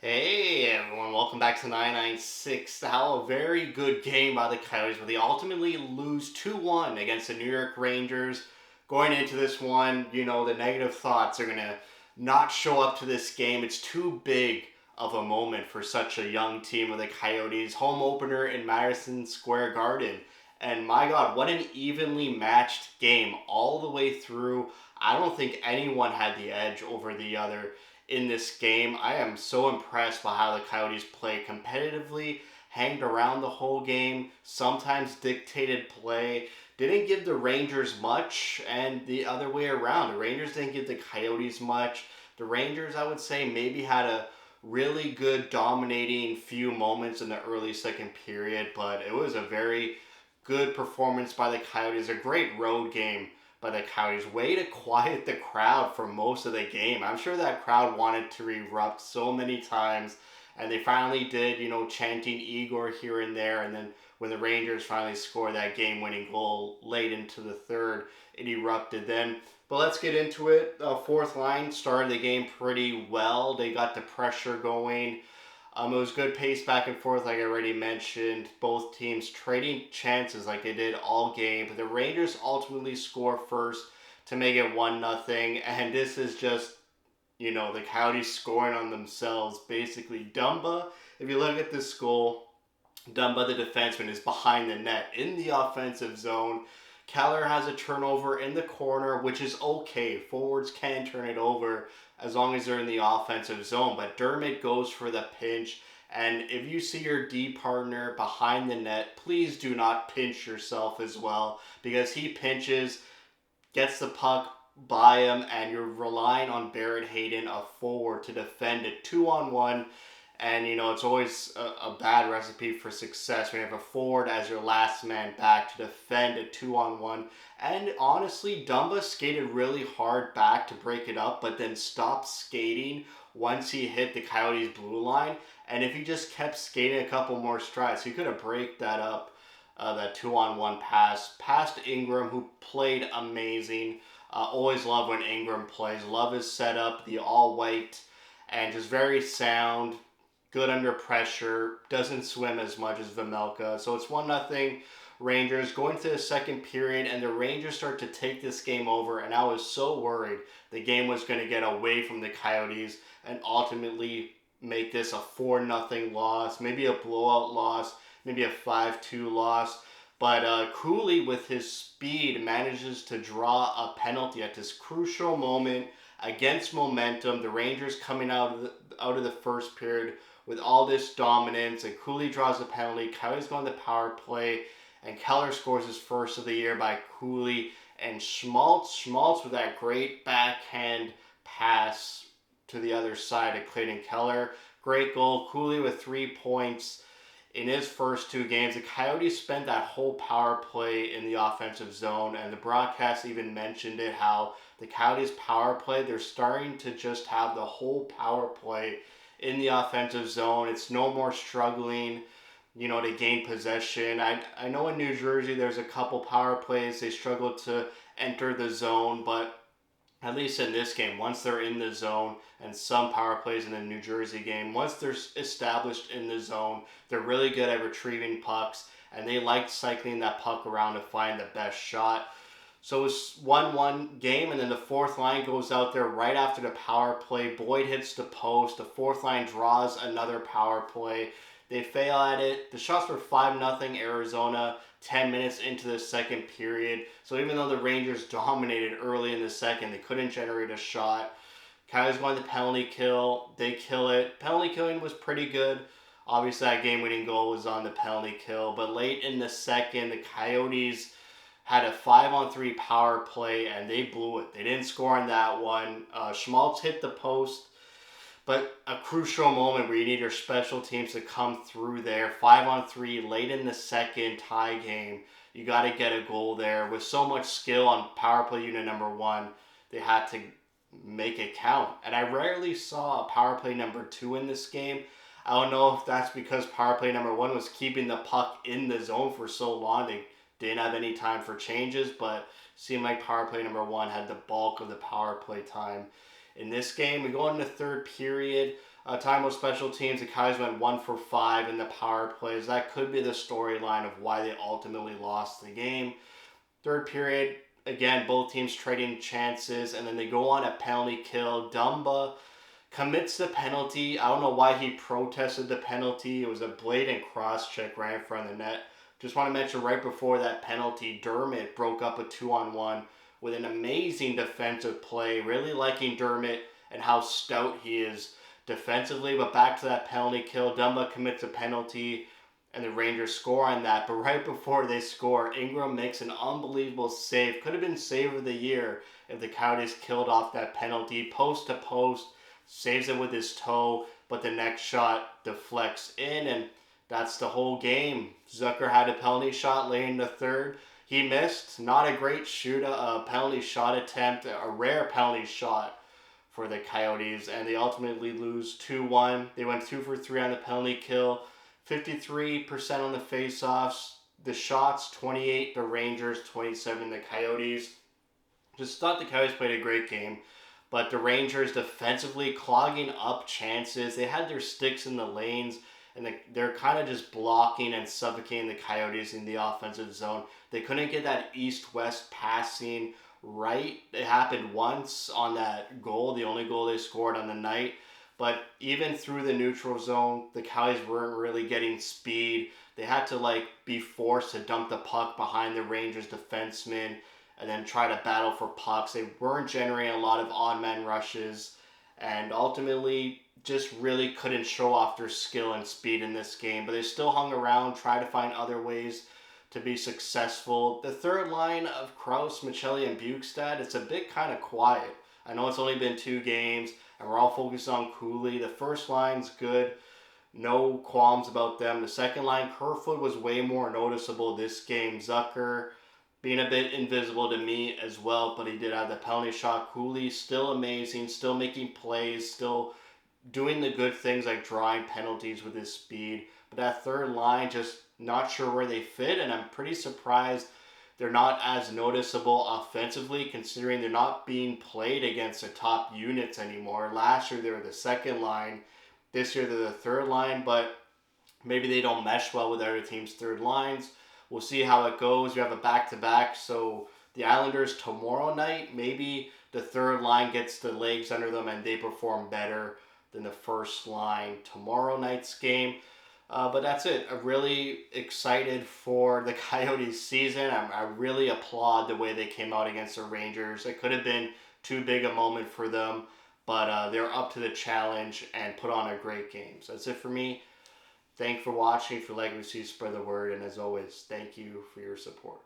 Hey everyone, welcome back to 996. How a very good game by the Coyotes, but they ultimately lose 2-1 against the New York Rangers. Going into this one, the negative thoughts are going to not show up to this game. It's too big of a moment for such a young team of the Coyotes. Home opener in Madison Square Garden. And my God, what an evenly matched game all the way through. I don't think anyone had the edge over the other in this game. I am so impressed by how the Coyotes play competitively, hanged around the whole game, sometimes dictated play. Didn't give the Rangers much, and the other way around. The Rangers didn't give the Coyotes much. The Rangers, I would say, maybe had a really good dominating few moments in the early second period, but it was a very good performance by the Coyotes. A great road game by the Coyotes. Way to quiet the crowd for most of the game. I'm sure that crowd wanted to erupt so many times, and they finally did, chanting Igor here and there. And then when the Rangers finally scored that game winning goal late into the third, it erupted then. But let's get into it. Fourth line started the game pretty well. They got the pressure going. It was good pace back and forth, like I already mentioned. Both teams trading chances like they did all game, but the Rangers ultimately score first to make it 1-0. And this is just, the Coyotes scoring on themselves. Basically, Dumba, if you look at this goal, Dumba, the defenseman, is behind the net in the offensive zone. Keller has a turnover in the corner, which is okay. Forwards can turn it over as long as they're in the offensive zone. But Dermott goes for the pinch. And if you see your D partner behind the net, please do not pinch yourself as well, because he pinches, gets the puck by him, and you're relying on Barrett Hayden, a forward, to defend it 2-on-1. And it's always a bad recipe for success when you have a forward as your last man back to defend a 2-on-1. And honestly, Dumba skated really hard back to break it up, but then stopped skating once he hit the Coyotes' blue line. And if he just kept skating a couple more strides, he could have break that up, that 2-on-1 pass past Ingram, who played amazing. Always love when Ingram plays. Love his setup, the all white, and just very sound, good under pressure, doesn't swim as much as Vejmelka. So it's 1-0 Rangers going to the second period, and the Rangers start to take this game over, and I was so worried the game was going to get away from the Coyotes and ultimately make this a 4-0 loss, maybe a blowout loss, maybe a 5-2 loss. But Cooley, with his speed, manages to draw a penalty at this crucial moment against momentum. The Rangers coming out of the first period with all this dominance, and Cooley draws a penalty. Coyotes go on the power play, and Keller scores his first of the year by Cooley. And Schmaltz with that great backhand pass to the other side of Clayton Keller. Great goal. Cooley with 3 points in his first two games. The Coyotes spent that whole power play in the offensive zone, and the broadcast even mentioned it, how the Coyotes power play, they're starting to just have the whole power play in the offensive zone. It's no more struggling, to gain possession. I know in New Jersey there's a couple power plays they struggle to enter the zone, but at least in this game, once they're in the zone, and some power plays in the New Jersey game, once they're established in the zone, they're really good at retrieving pucks, and they like cycling that puck around to find the best shot. So it's 1-1 game, and then the fourth line goes out there right after the power play. Boyd hits the post. The fourth line draws another power play. They fail at it. The shots were 5-0 Arizona 10 minutes into the second period. So even though the Rangers dominated early in the second, they couldn't generate a shot. Coyotes go on the penalty kill. They kill it. Penalty killing was pretty good. Obviously, that game-winning goal was on the penalty kill. But late in the second, the Coyotes had a 5-on-3 power play, and they blew it. They didn't score on that one. Schmaltz hit the post, but a crucial moment where you need your special teams to come through there. 5-on-3 late in the second, tie game. You got to get a goal there. With so much skill on power play unit number one, they had to make it count. And I rarely saw a power play number two in this game. I don't know if that's because power play number one was keeping the puck in the zone for so long. They didn't have any time for changes, but seemed like power play number one had the bulk of the power play time. In this game, we go into the third period. Talking about special teams, the Coyotes went 1 for 5 in the power plays. That could be the storyline of why they ultimately lost the game. Third period, again, both teams trading chances, and then they go on a penalty kill. Dumba commits the penalty. I don't know why he protested the penalty. It was a blatant cross check right in front of the net. Just want to mention right before that penalty, Dermott broke up a 2-on-1 with an amazing defensive play. Really liking Dermott and how stout he is defensively. But back to that penalty kill, Dumba commits a penalty and the Rangers score on that. But right before they score, Ingram makes an unbelievable save. Could have been save of the year if the Coyotes killed off that penalty. Post to post, saves it with his toe, but the next shot deflects in, and that's the whole game. Zucker had a penalty shot late in the third. He missed. Not a great penalty shot attempt, a rare penalty shot for the Coyotes, and they ultimately lose 2-1. They went 2 for 3 on the penalty kill, 53% on the faceoffs. The shots, 28 the Rangers, 27 the Coyotes. Just thought the Coyotes played a great game, but the Rangers defensively clogging up chances. They had their sticks in the lanes, and they're kind of just blocking and suffocating the Coyotes in the offensive zone. They couldn't get that east-west passing right. It happened once on that goal, the only goal they scored on the night. But even through the neutral zone, the Coyotes weren't really getting speed. They had to be forced to dump the puck behind the Rangers defensemen and then try to battle for pucks. They weren't generating a lot of on-man rushes, and ultimately just really couldn't show off their skill and speed in this game. But they still hung around, tried to find other ways to be successful. The third line of Krause, Michelli, and Bukestad, it's a bit kind of quiet. I know it's only been 2 games, and we're all focused on Cooley. The first line's good. No qualms about them. The second line, Kerfoot was way more noticeable this game. Zucker being a bit invisible to me as well, but he did have the penalty shot. Cooley, still amazing, still making plays, still doing the good things like drawing penalties with his speed. But that third line, just not sure where they fit, and I'm pretty surprised they're not as noticeable offensively, considering they're not being played against the top units anymore. Last year they were the second line. This year they're the third line, but maybe they don't mesh well with other teams' third lines. We'll see how it goes. You have a back-to-back, so the Islanders tomorrow night, maybe the third line gets the legs under them and they perform better than the first line tomorrow night's game. But that's it. I'm really excited for the Coyotes season. I really applaud the way they came out against the Rangers. It could have been too big a moment for them, but they're up to the challenge and put on a great game. So that's it for me. Thanks for watching. If you like what you see, spread the word. And as always, thank you for your support.